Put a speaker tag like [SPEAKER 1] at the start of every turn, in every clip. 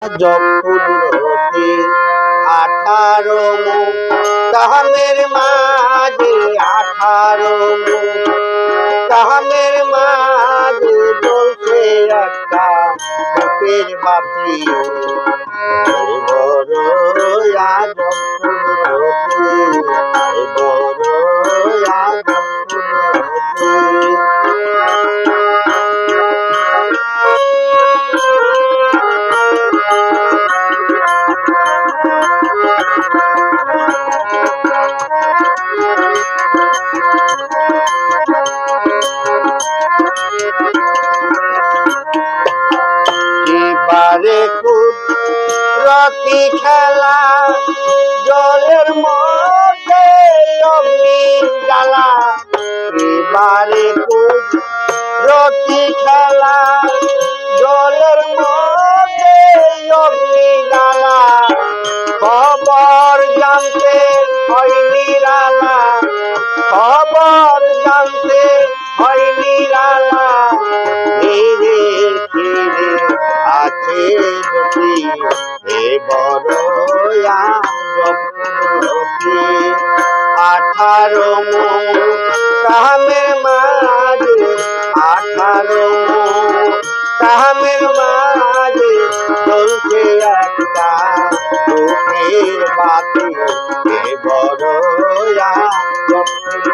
[SPEAKER 1] জপুরতি 18 মুখ কাহামের মাঝে 18 মুখ কাহামের মাঝে জ্বলছে একটা বুকের বাতি বড় জপুরতি বড় জপুরতি এবারে কুদরতি খেলা জলের মধ্যে অগ্নি জ্বালা এবারে কুদরতি খেলা জলের মধ্যে অগ্নি জ্বালা খবর জানতে হয়নি রালা খবর জানতে হয়নি রালা ধীরে ধীরে আছে যদি এ বড় জপুরতি 18 মুখ কাহামের মাঝে 18 মুখ কাহামের মাঝে জ্বলছে একটা বুকের বাতি এ বড় জপুরতি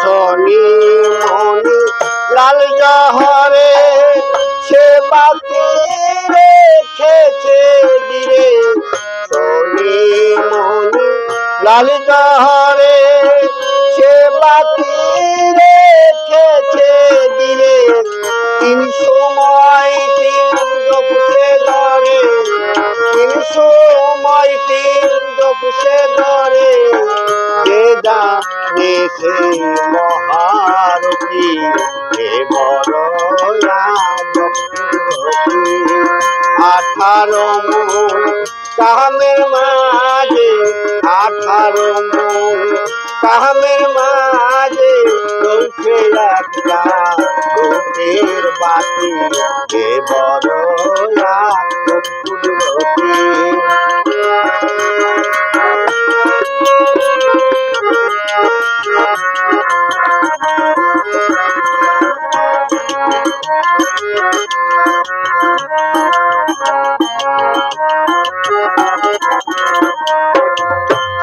[SPEAKER 1] শনি মনি লাল জহরে সে বাতি রেখেছে দিরে শনি মনি লাল জহরে সে বাতি রেখেছে দিরে 3 সময় 3 জপসে ধরে 3 সময় 3 জপসে ধরে যে জানে সে মহারতি এ বড় জপুরতি 18 মুখ কাহামের মাঝে 18 মুখ কাহামের মাঝে জ্বলছে একটা বুকের বাতি এ বড় জপুরতি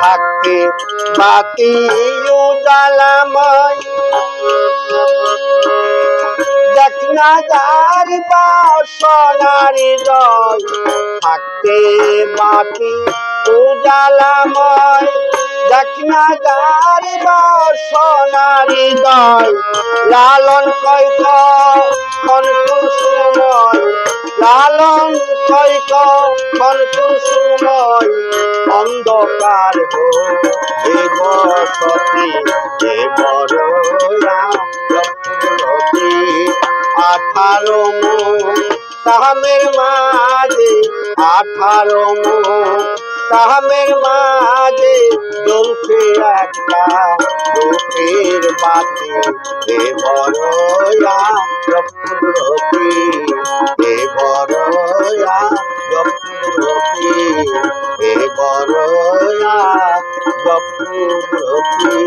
[SPEAKER 1] থাকতে বাতি উজালাময় দেখ না যার বাসনার হৃদয় থাকতে বাতি উজালাময় দেখ না যার বাসনার হৃদয় লালন কয়খন সময় লালন কয়খন সময় অন্ধকার এ বসতি এ বড় জপুরতি 18 মুখ কাহামের মাঝে 18 মুখ কাহামের মাঝে জ্বলছে একটা বুকের বাতি এ বড় জপুরতি এ বড় জপুরতি এ বড় জপুরতি।